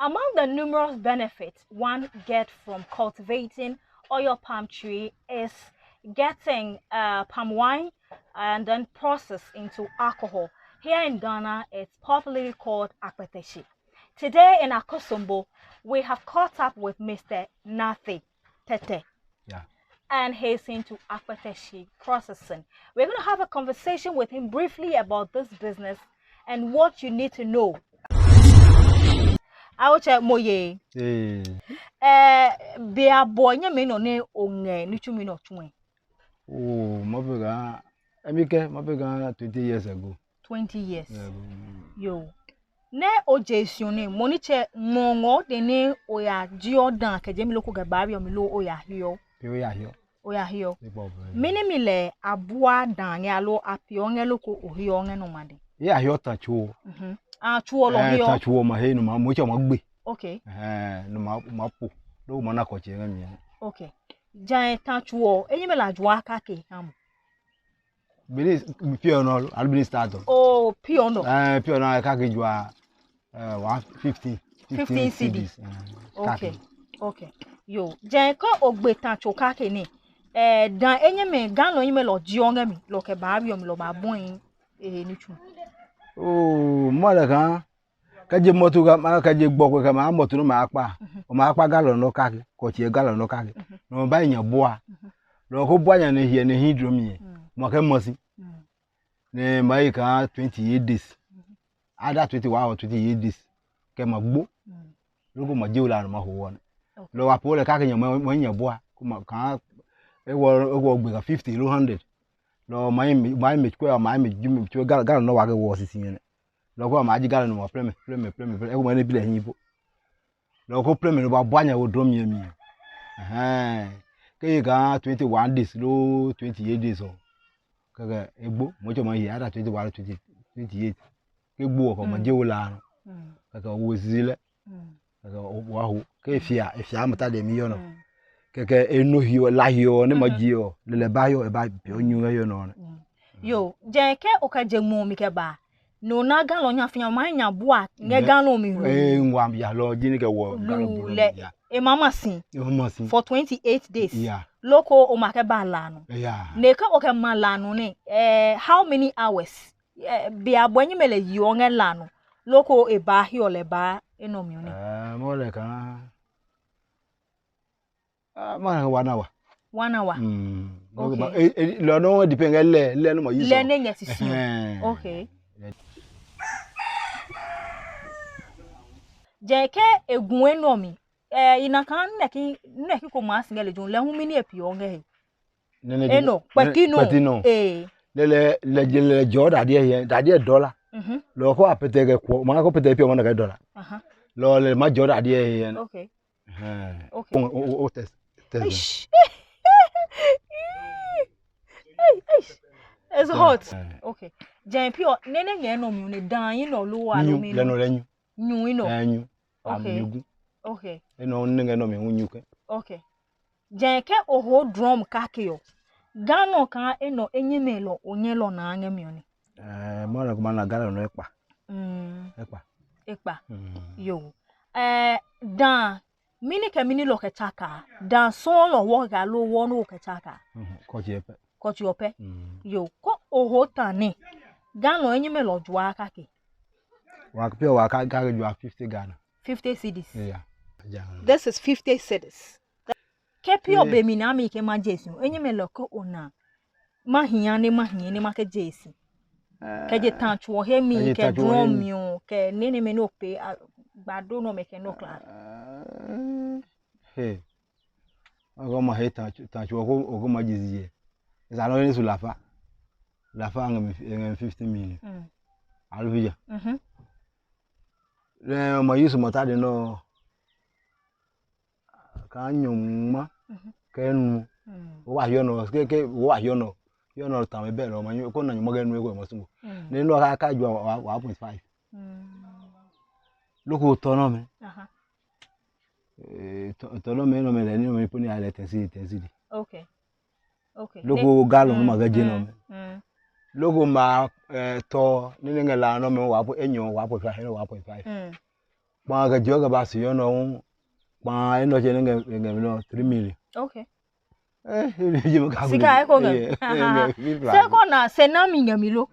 Among the numerous benefits one gets from cultivating oil palm tree is getting palm wine and then processed into alcohol. Here in Ghana, it's popularly called Akpeteshie. Today in Akosombo, we have caught up with Mr. Tetteh. Yeah. And he's into Akpeteshie processing. We're going to have a conversation with him briefly about this business and what you need to know. I will check moye. Be a boy, you may not know on Nichumi not twin. Oh, Mabega, Amika, Mabega 20 years ago. 20 years. Yo. Ne ojesione moniche mongo de ne oya Jordan kejemi loko gabari omilo oya hiyo. Oya hiyo. Mini mile abua dan yalo apionge loko ohiyonge no made. Yeah, hiyo tachuo. Chuo lo hiyo. Tachuo mahe no mamucha magbe. Okay. No mapu. Do mana ko chenga mi. Okay. Jan tachuo enyime la jwa kake hamu. Bini piono albini start. Oh, piono. Piono kake jwa 15 cedis. Okay. Okay. Yo, jan ko ogbe tachuo kake ni. Dan enyime gano enyime lo jionge mi lo ke babi mi lo ba boyin nichu. Oh, mala kan kaje moto ga ma kaje gboko ka ma moto no ma apa o ma apa galon no kake ko tie galon no kake no ba nya boa lo ko boa nya ne hie ne hidro mi mo ka mosi ne mai ka 28 days ada 21 or 28 days ke ma gbo lo ko ma je ula no ma ho won lo wa pole kake nya mo nya boa ko ma ka e wo gbe ka 50 lo 100 lo mai me ko mai me jumi to galon no wa ga wo sisi ne loko ma ajiga no pleme e ko ma ne bile hin bo loko pleme no ba boanya wo drum ye mi ke ga 21 days lo 28 days o kaga egbo mo jo ma yi ada 21 28 ke gbo ko ma je wo la no kaga wo zile kaga wa ho ke fia mata de mi yo no keke eno hiyo la hiyo ne ma ji o le ba yo e ba bi onyu yo no yo je ke o ka je mu mi ke ba no na galon nya fian ma nya boa nge galon mi hu nwam ya lo jini ke wo galon ya e mama sin for 28 days yeah loko o ma ke ba la no yeah ne ka o ke ma la no ne how many hours bi abonyi mele yi o nge la no loko e ba hi o le ba eno mi ne mo le kan ma 1 hour 1 hour okay lo no depend le no mo yi so le ne nya sisi okay jeke egun enomi ina kan neki ko ma singele jun le hu mi ni epi onge he eno patino le joda de dollar lo ko apete ke ko ma ko pete pi o na ke dollar lo le ma joda de he okay okay o test it's hot okay jen pi o nene nye no mi ni dan yin no lo wa lo mi le no lenyu nyu ino enyu okay okay eno nne no mi hunyuke okay jenke oho drum kakio gano kan eno enyemelo onyelo na anya mi oni mo na ko na galo no ekpa yo dan mini ke mini lo ketaka dan so lo wo ga lo wo no ketaka ko ti ope yo ko oho tani gano enyemelo jwa kake wa pio wa ka jwa 50 Ghana 50 cedis yeah this is 50 cedis kepio be mi na mi ke ma jesu enyemelo ko ona mahia ne ma ke jesi ke je tan chuo he mi ke drum mi o ke nene me no pe gbado no me ke no class hey ogo ma he tan chuo ko ma jesi is alo ni su lafa ngam 15 million alvija le ma yusu mota de no ka nyuma kenu wa yo no ke wa yo no ta me be lo ma ko na nyuma genu ko mo sumo ne no ka ju 1.5 loko to no me to no me no me le ni me poni ale tensity okay loko galo no ma ga je no me logo ma to ni ngela no me wa po enyo 1.5 1.5 Panga joga basi yo no. Pa eno chene no 3 million. Okay. You ka. Sika eko ngam. Seko na senami ngamilo.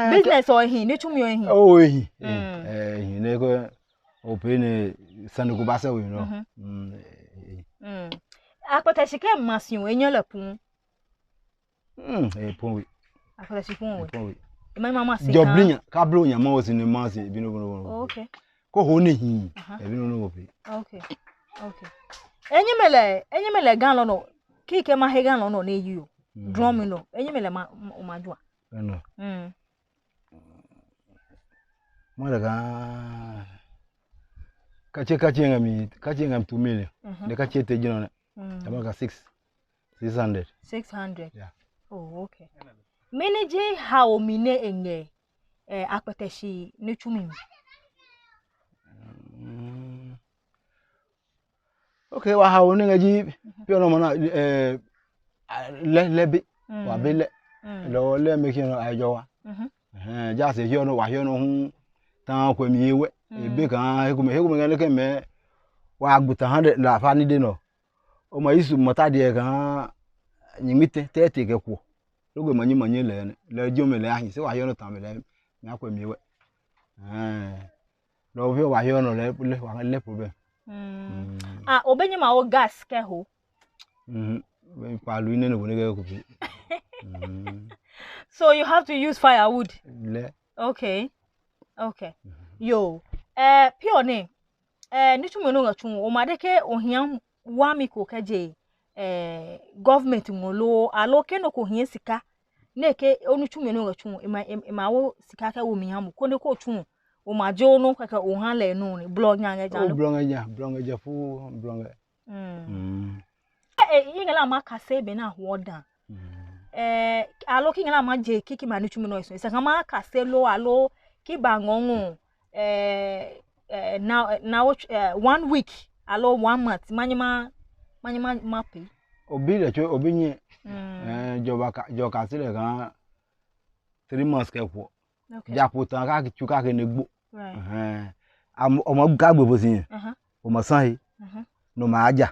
Business or he ni tumi he. Oh he. He ne ko open sanu ko basa we no. Akpeteshie ke masion enyo lepun. Pon we. Akpeteshie pon we. Pon we. My mama sika. Joblinya ka blo nya ma was ni ma se bi no. Okay. Ko ho ne hi. E bi no pe. Okay. Okay. Enyemele gan no. Kike ma he gan no na yi o. Drum no. Enyemele ma omadua. No. Mo daga kache ngam 2 million. De kache te jino na. About 600. 600. Yeah. Oh, okay. Manage how mine enge Akpeteshie ni tumi. Okay, wa how ni ngaji pio no na lebi wa bele. Lo le make no ajo wa. Ja se hio no wa hio no hu tan kwa mi ewe. Ebe kan hekume ngale ke me wa agbuta 100 la fa ni de no. O ma isu mota de kan nyimite Tetteh ke kwo logo manyi le jome le ahin se wa yo no tan me le mi akwa mi we lo vi wa yo no le problem obenye ma o gas ke ho we pa lu ne no ne ke ku bi so you have to use firewood le okay yo pio ne ni tumo no ngatun o ma de ke ohia wa mi ko kaje government ngolo alo ke no ko hie sika na ke onu twume no gatwu ma wo sika ka wo mi hamu ko ne ko twu o ma jo no kaka o han le no ni blog nya ja no blog nya fu blog yingala ma ka se be na ho dan alo ki ngala ma je kiki ma ni twume no so se ma ka se lo alo ki ba ngongo now 1 week alo 1 month manyima mapi obi le cho obi nyi jo ka sile kan 3 months ke kwo ja putan ka chu ka ke ne gbo o mo ga gbo bo sin o mo san yi no ma aja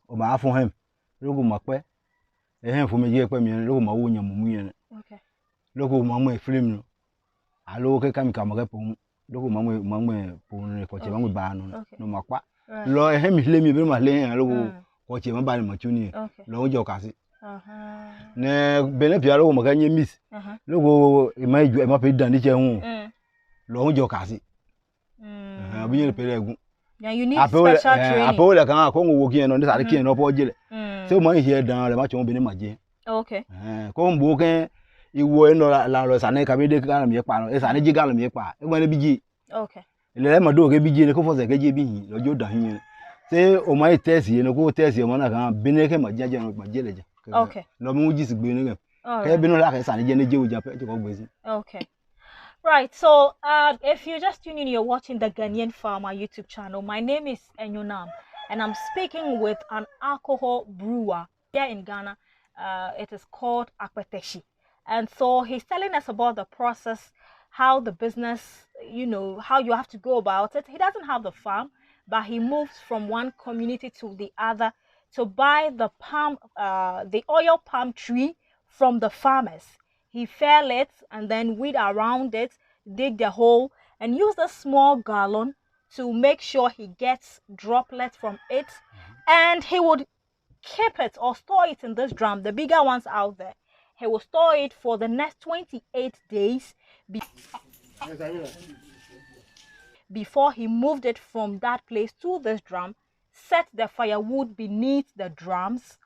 o ma fun hem logo mo pe hem fun mi je pe mi logo mo wo yan mu yen logo mo film no alo ke kam ka mo ke pon logo mo pon ko che mo ba no ma pa lo hem le mi bi ma le logo ko che mo ba ni mo tuni lo jo ka si ne bene pia lo mo ka nye miss logo ma ju e ma pe dan ni che hu lo jo ka si bi ni pe legun you need special training apo le kan ko wo ki en no ni sa ki en no po jile se o mo hie dan le ma che mo bi ni ma je ko mbo ke iwo en la lo sa ne ka bi de ka mi pa no e sa ne ji ga lo mi pa e mo ne bi ji le ma do ke bi ji ne ko fo se ke ji bi hin lo jo dan hin se o ma test ye no ko test ye mo na kan bi ne ke ma je no ma je le je lo mu ji si gbe ni ke ke bi no la ke sa ne je ne je o ja pe ko gbe si Right, so if you're just tuning in, you're watching the Ghanaian Farmer YouTube channel. My name is Enyonam, and I'm speaking with an alcohol brewer here in Ghana. It is called Akpeteshie. And so he's telling us about the process, how the business, you know, how you have to go about it. He doesn't have the farm, but he moves from one community to the other to buy the oil palm tree from the farmers. He fell it and then weed around it, dig the hole, and use a small gallon to make sure he gets droplets from it. And he would keep it or store it in this drum, the bigger ones out there. He will store it for the next 28 days before he moved it from that place to this drum, set the firewood beneath the drums,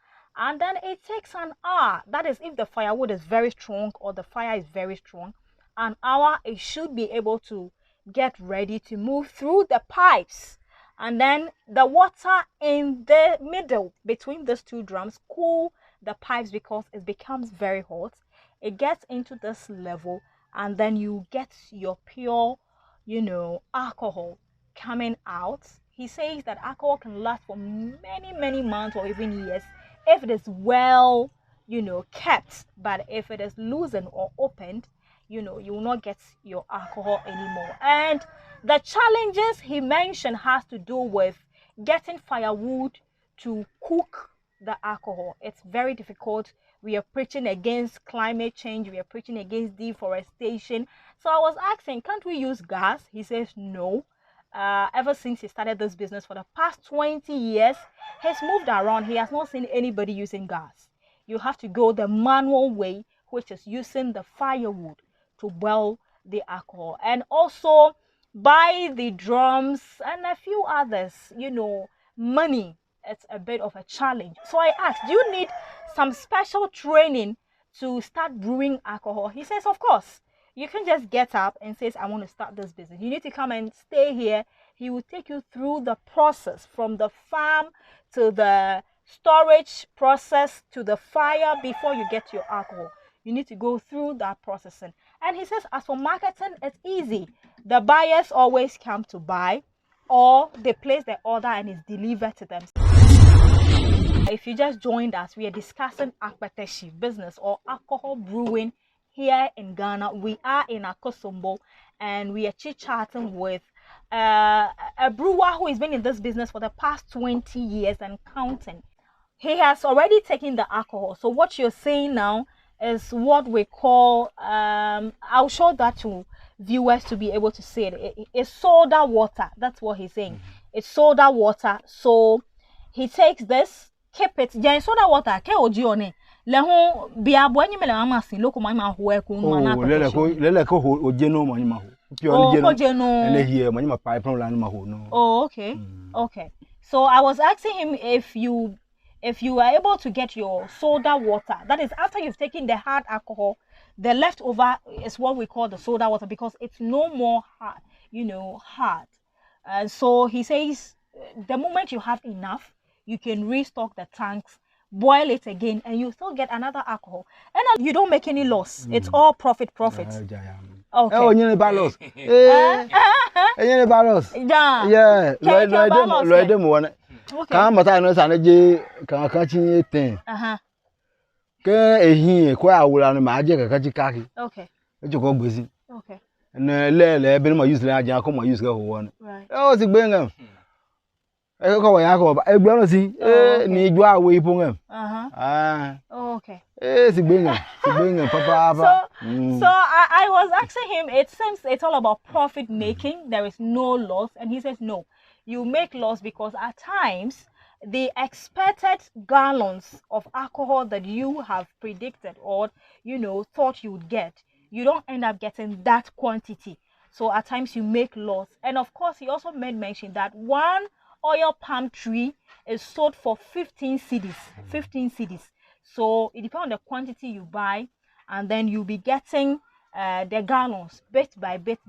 and then it takes an hour. That is if the firewood is very strong or the fire is very strong. An hour, it should be able to get ready to move through the pipes. And then the water in the middle between these two drums cool the pipes because it becomes very hot. It gets into this level and then you get your pure, you know, alcohol coming out. He says that alcohol can last for many months or even years if it is well, you know, kept. But if it is loosened or opened, you will not get your alcohol anymore. And the challenges he mentioned has to do with getting firewood to cook the alcohol. It's very difficult. We are preaching against climate change. We are preaching against deforestation. So I was asking, can't we use gas? He says no. Ever since he started this business for the past 20 years, he's moved around. He has not seen anybody using gas. You have to go the manual way, which is using the firewood to boil the alcohol. And also buy the drums and a few others, money. It's a bit of a challenge. So I asked, do you need some special training to start brewing alcohol? He says, of course. You can just get up and say, I want to start this business. You need to come and stay here. He will take you through the process from the farm to the storage process to the fire before you get your alcohol. You need to go through that processing. And he says, as for marketing, it's easy. The buyers always come to buy, or they place their order and it's delivered to them. If you just joined us, we are discussing Akpeteshie business or alcohol brewing here in Ghana. We are in Akosombo and we are chit-chatting with a brewer who has been in this business for the past 20 years and counting. He has already taken the alcohol. So what you're saying now is what we call, I'll show that to viewers to be able to see it. It's soda water. That's what he's saying. It's soda water. So he takes this, keep it. There soda water. Ke ojione. Leho biabo enyi mele mama sin loko mama ho ko nu na lele ko ojeno mani ma ho pure ojeno ele here mani ma pipe plan ma ho no. Oh, okay. Okay. So I was asking him if you are able to get your soda water, that is after you've taken the hard alcohol, the leftover is what we call the soda water because it's no more hard, hard. And so he says the moment you have enough, you can restock the tanks, boil it again, and you still get another alcohol. And you don't make any loss. It's all profit. Okay. Oh, you need balance. You need balance. Yeah. Loy dem one. Kan mata no sanaje kan chi ten. Ke ehin ko awura no ma je kan chi kaki. Okay. Ejoko gbesi. Okay. Na le be no use le ajan ko use ko won. Right. O si gbe ngam. E ko wa ya ko ba. E gbe no si. Ni ju awe ipo ngam. Okay. Si gbe ngam papa. So I was asking him, it seems it's all about profit making. There is no loss. And he says, no, you make loss because at times the expected gallons of alcohol that you have predicted or, thought you would get, you don't end up getting that quantity. So at times you make loss. And of course, he also made mention that one oil palm tree is sold for 15 cedis. 15 cedis. So it depends on the quantity you buy. And then you'll be getting the gallons bit by bit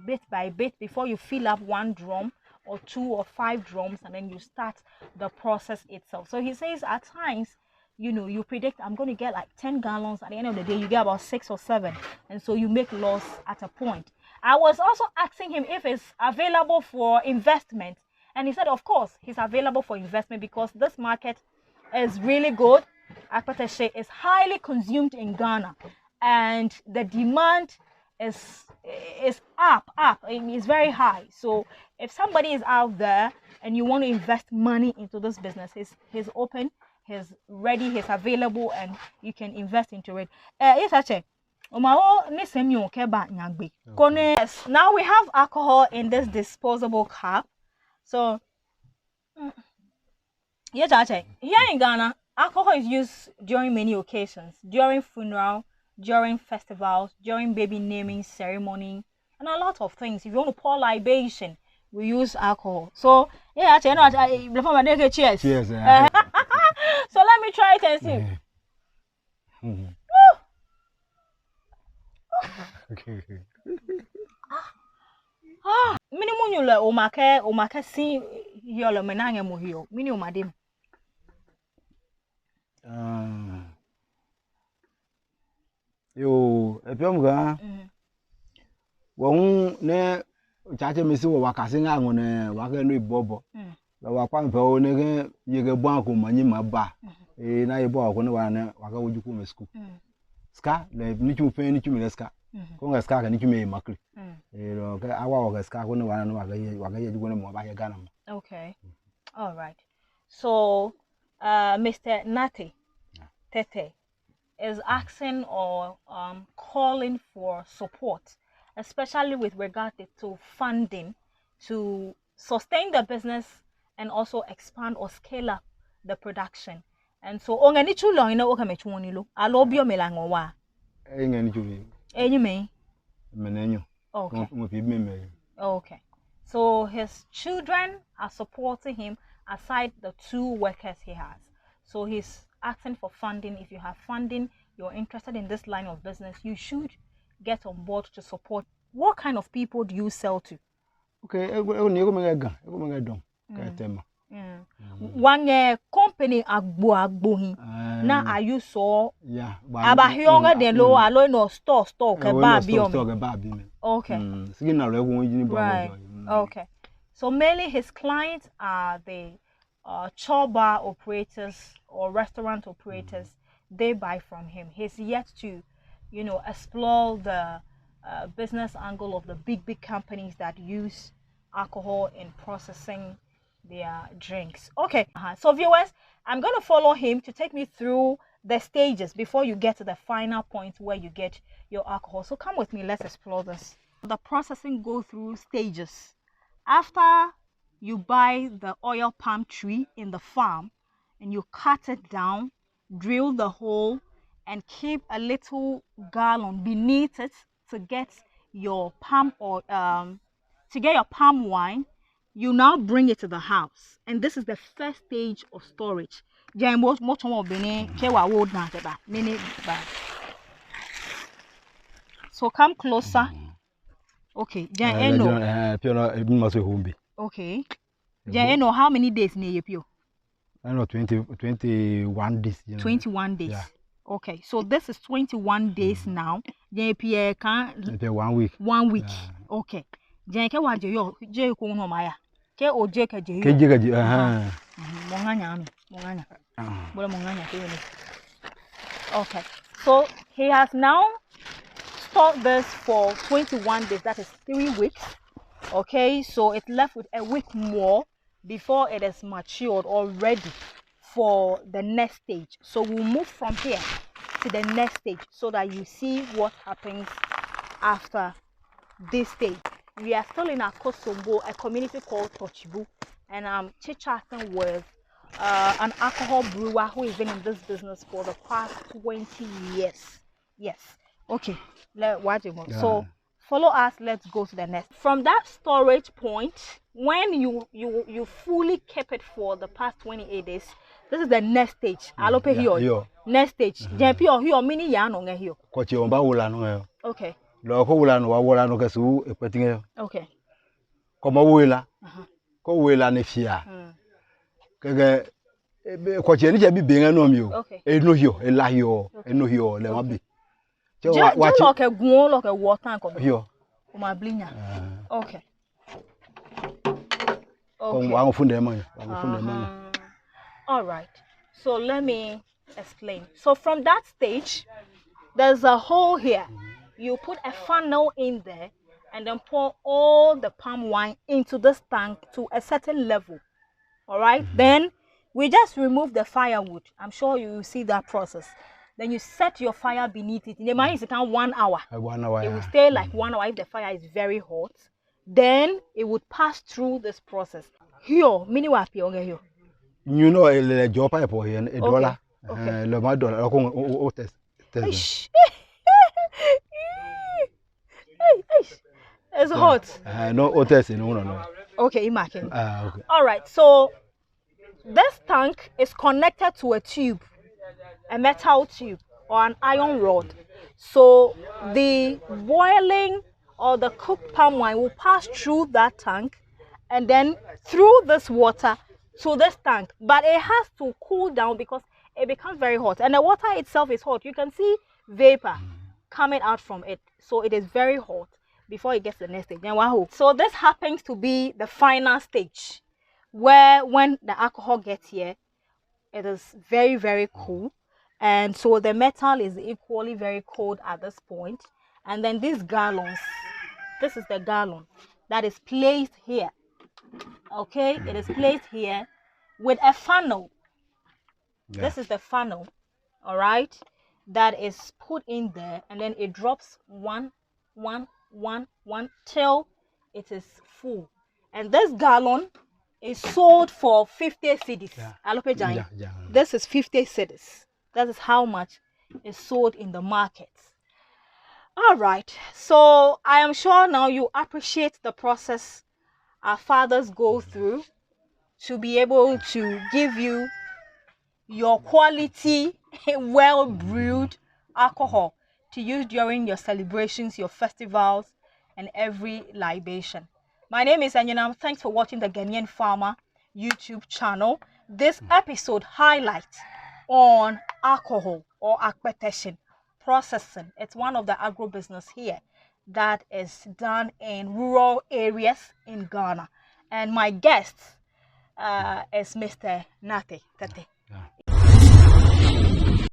before you fill up one drum or 2 or 5 drums, and then you start the process itself. So he says at times, you predict I'm going to get like 10 gallons. At the end of the day, you get about 6 or 7. And so you make loss at a point. I was also asking him if it's available for investment. And he said, of course, he's available for investment because this market is really good. Akpeteshie is highly consumed in Ghana. And the demand is up. It's very high. So if somebody is out there and you want to invest money into this business, he's open, he's ready, he's available, and you can invest into it. Yes, actually. Yes, now we have alcohol in this disposable cup. So yes, actually, here in Ghana, alcohol is used during many occasions, during funeral, during festivals, during baby naming ceremony, and a lot of things. If you want to pour libation, we use alcohol. So yeah, actually, cheers. Cheers. So let me try it and see. Okay. Minimum you le omake si hiolo menange mo hiyo. Mini omadim. Yo, epiom ga. Won ne chache misi wo wakase nga ngone wake no ibobo. La wakwa mpe o ne ge yege bon ko manyi maba. Na yebo ko ne wa ne waka wojuku me school. Ska le ni chu fe ni chu me ska. Konga ska ka ni chume makri. Ka awa wa ska ko no wana no wa ga ye jugo no ba ye Ghana. Okay. All right. So, Mr. Nate Tetteh is asking or calling for support, especially with regard to funding to sustain the business and also expand or scale up the production. And so, on any too long, you know, I love your melangowa. Any Okay. Okay. So his children are supporting him aside the 2 workers he has. So he's asking for funding. If you have funding, you're interested in this line of business, you should get on board to support. What kind of people do you sell to? Okay, One company agbo na are you so about younger than low alone or store okay. Right. Okay. So mainly his clients are the chop bar operators or restaurant operators. They buy from him. He's yet to, you know, explore the business angle of the big companies that use alcohol in processing their drinks. Okay. So viewers, I'm going to follow him to take me through the stages before you get to the final point where you get your alcohol. So come with me, let's explore this. The processing go through stages. After you buy the oil palm tree in the farm and you cut it down, drill the hole and keep a little gallon beneath it to get your palm or to get your palm wine, you now bring it to the house, and this is the first stage of storage. So come closer. Okay, okay. How many days near you? I know 21 days. 21 days. Yeah. Okay, so this is 21 days now. 1 week. 1 week. Okay. Okay. So he has now stored this for 21 days. That is 3 weeks. Okay, so it's left with a week more before it is matured or ready for the next stage. So we'll move from here to the next stage so that you see what happens after this stage. We are still in Akosombo, a community called Tochibu, and I'm chit-chatting with an alcohol brewer who has been in this business for the past 20 years. Yes. Okay. So follow us, let's go to the next. From that storage point, when you fully keep it for the past 28 days, this is the next stage. Next stage. Okay. Okay. Okay. All right. So let me explain. So from that stage, there's a hole here. You put a funnel in there and then pour all the palm wine into this tank to a certain level. All right. Then we just remove the firewood. I'm sure you will see that process. Then you set your fire beneath it. In the mind, it's 1 hour. 1 hour. It will stay like 1 hour if the fire is very hot. Then it would pass through this process. Here, mini wapi here. You know, a job pipe here, $1. Okay. It's hot. No, no. Okay, imagine. Okay. All right, so this tank is connected to a tube, a metal tube or an iron rod. So the boiling or the cooked palm wine will pass through that tank and then through this water to this tank. But it has to cool down because it becomes very hot. And the water itself is hot. You can see vapor coming out from it. So it is very hot before it gets to the next stage. So this happens to be the final stage where when the alcohol gets here, it is very cool. And so the metal is equally very cold at this point. And then these gallons, this is the gallon that is placed here. Okay, it is placed here with a funnel. Yeah. This is the funnel, all right, that is put in there, and then it drops one till it is full. And this gallon is sold for 50 cedis. Yeah. This is 50 cedis. That is how much is sold in the market. All right, so I am sure now you appreciate the process our fathers go through to be able to give you your quality, well brewed alcohol to use during your celebrations, your festivals, and every libation. My name is Anyinam. Thanks for watching the Ghanaian Farmer YouTube channel. This episode highlights on alcohol or Akpeteshie processing. It's one of the agribusiness here that is done in rural areas in Ghana. And my guest is Mr. Tetteh. Yeah.